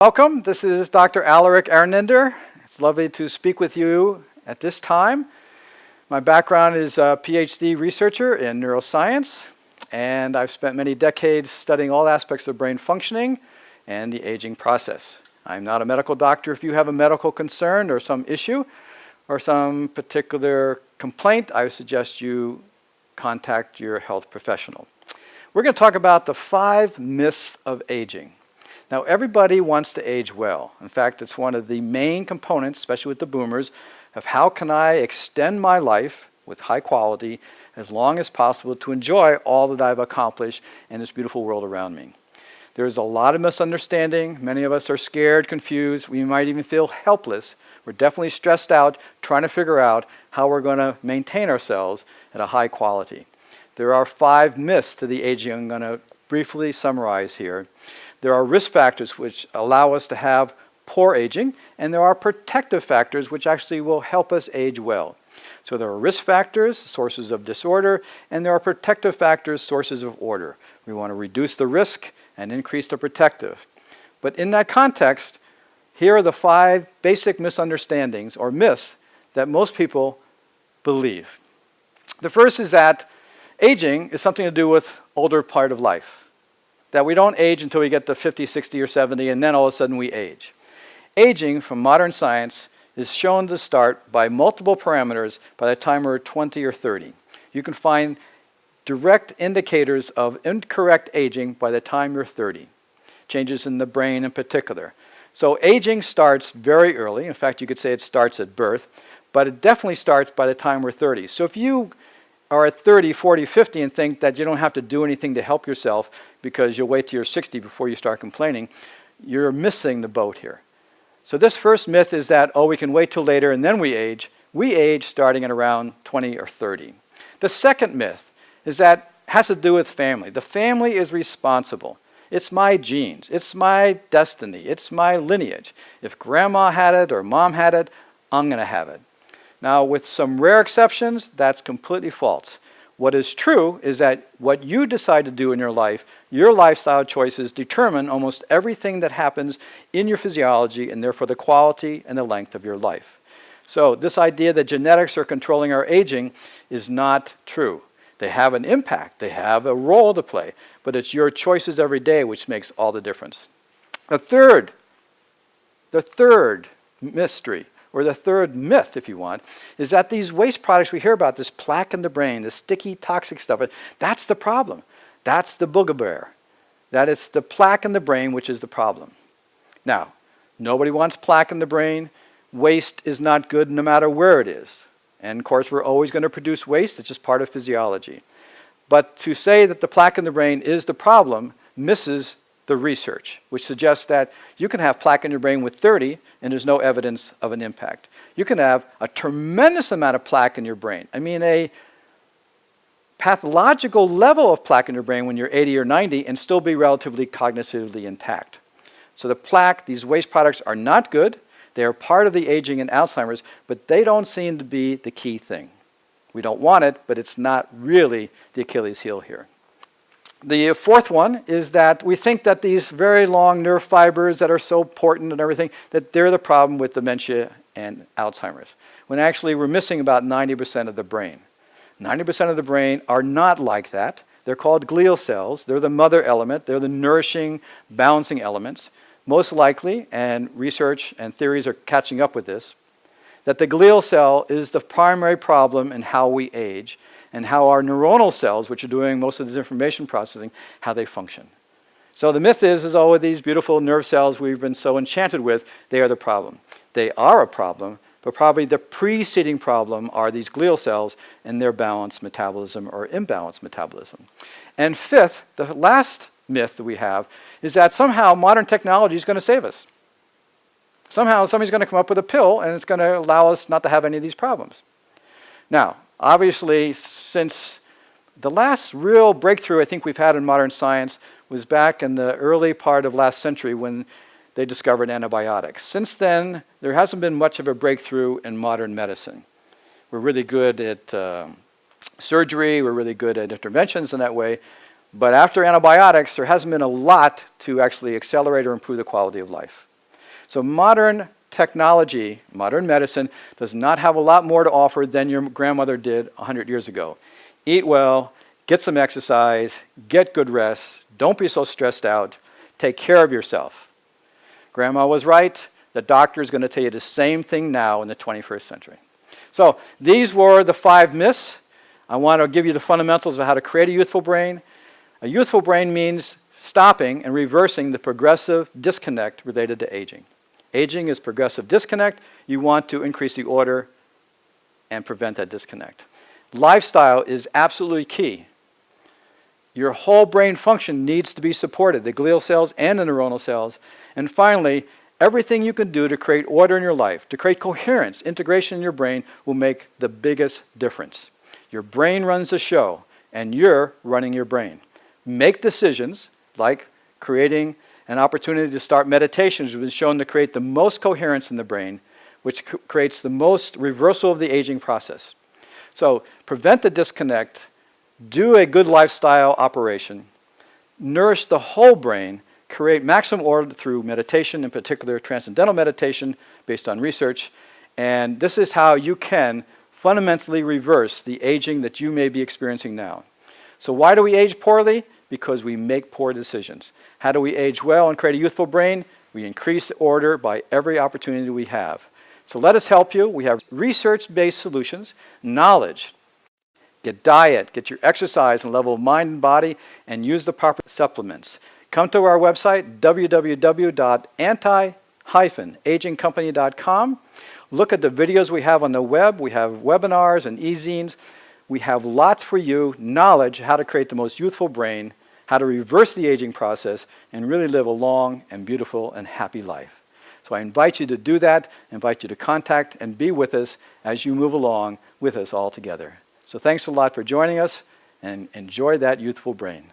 Welcome. This is Dr. Alaric Arninder. It's lovely to speak with you at this time. My background is a PhD researcher in neuroscience, and I've spent many decades studying all aspects of brain functioning and the aging process. I'm not a medical doctor. If you have a medical concern or some issue or some particular complaint, I would suggest you contact your health professional. We're going to talk about the 5 myths of aging. Now, everybody wants to age well. In fact, it's one of the main components, especially with the boomers, of how can I extend my life with high quality as long as possible to enjoy all that I've accomplished in this beautiful world around me. There's a lot of misunderstanding. Many of us are scared, confused. We might even feel helpless. We're definitely stressed out trying to figure out how we're going to maintain ourselves at a high quality. There are 5 myths to the aging I'm going to briefly summarize here. There are risk factors which allow us to have poor aging, and there are protective factors which actually will help us age well. So there are risk factors, sources of disorder, and there are protective factors, sources of order. We want to reduce the risk and increase the protective. But in that context, here are the 5 basic misunderstandings or myths that most people believe. The first is that aging is something to do with older part of life. That we don't age until we get to 50, 60, or 70, and then all of a sudden we age. Aging, from modern science, is shown to start by multiple parameters by the time we're 20 or 30. You can find direct indicators of incorrect aging by the time you're 30. Changes in the brain in particular. So aging starts very early. In fact, you could say it starts at birth, but it definitely starts by the time we're 30. So if you are at 30, 40, 50 and think that you don't have to do anything to help yourself because you'll wait till you're 60 before you start complaining, you're missing the boat here. So this first myth is that, oh, we can wait till later and then we age. We age starting at around 20 or 30. The second myth is that has to do with family. The family is responsible. It's my genes. It's my destiny. It's my lineage. If grandma had it or mom had it, I'm going to have it. Now, with some rare exceptions, that's completely false. What is true is that what you decide to do in your life, your lifestyle choices determine almost everything that happens in your physiology and therefore the quality and the length of your life. So this idea that genetics are controlling our aging is not true. They have an impact. They have a role to play. But it's your choices every day which makes all the difference. The third mystery, or the third myth, if you want, is that these waste products we hear about, this plaque in the brain, this sticky, toxic stuff, that's the problem. That's the booger. That it's the plaque in the brain which is the problem. Now, nobody wants plaque in the brain. Waste is not good no matter where it is. And of course, we're always going to produce waste. It's just part of physiology. But to say that the plaque in the brain is the problem misses the research, which suggests that you can have plaque in your brain with 30 and there's no evidence of an impact. You can have a tremendous amount of plaque in your brain. I mean, a pathological level of plaque in your brain when you're 80 or 90 and still be relatively cognitively intact. So the plaque, these waste products are not good. They are part of the aging in Alzheimer's, but they don't seem to be the key thing. We don't want it, but it's not really the Achilles heel here. The fourth one is that we think that these very long nerve fibers that are so important and everything, that they're the problem with dementia and Alzheimer's, when actually we're missing about 90% of the brain. 90% of the brain are not like that. They're called glial cells. They're the mother element. They're the nourishing, balancing elements. Most likely, and research and theories are catching up with this, that the glial cell is the primary problem in how we age and how our neuronal cells, which are doing most of this information processing, how they function. So the myth is oh, these beautiful nerve cells we've been so enchanted with, they are the problem. They are a problem, but probably the preceding problem are these glial cells and their balanced metabolism or imbalanced metabolism. And fifth, the last myth that we have, is that somehow modern technology is going to save us. Somehow somebody's going to come up with a pill and it's going to allow us not to have any of these problems. Now, obviously, since the last real breakthrough I think we've had in modern science was back in the early part of last century when they discovered antibiotics. Since then, there hasn't been much of a breakthrough in modern medicine. We're really good at surgery, we're really good at interventions in that way, But after antibiotics, there hasn't been a lot to actually accelerate or improve the quality of life. So modern technology, modern medicine, does not have a lot more to offer than your grandmother did 100 years ago. Eat well, get some exercise, get good rest, don't be so stressed out, take care of yourself. Grandma was right. The doctor is going to tell you the same thing now in the 21st century. So these were the 5 myths. I want to give you the fundamentals of how to create a youthful brain. A youthful brain means stopping and reversing the progressive disconnect related to aging. Aging is progressive disconnect. You want to increase the order and prevent that disconnect. Lifestyle is absolutely key. Your whole brain function needs to be supported, the glial cells and the neuronal cells. And finally, everything you can do to create order in your life, to create coherence, integration in your brain will make the biggest difference. Your brain runs the show, and you're running your brain. Make decisions like creating an opportunity to start meditation, which has been shown to create the most coherence in the brain, which creates the most reversal of the aging process. So prevent the disconnect, do a good lifestyle operation, nourish the whole brain, create maximum order through meditation, in particular transcendental meditation based on research, and this is how you can fundamentally reverse the aging that you may be experiencing now. So why do we age poorly? Because we make poor decisions. How do we age well and create a youthful brain? We increase the order by every opportunity we have. So let us help you. We have research-based solutions, knowledge. Get diet, get your exercise and level of mind and body, and use the proper supplements. Come to our website, www.anti-agingcompany.com. Look at the videos we have on the web. We have webinars and e-zines. We have lots for you, knowledge, how to create the most youthful brain, how to reverse the aging process, and really live a long and beautiful and happy life. So I invite you to do that, invite you to contact and be with us as you move along with us all together. So thanks a lot for joining us, and enjoy that youthful brain.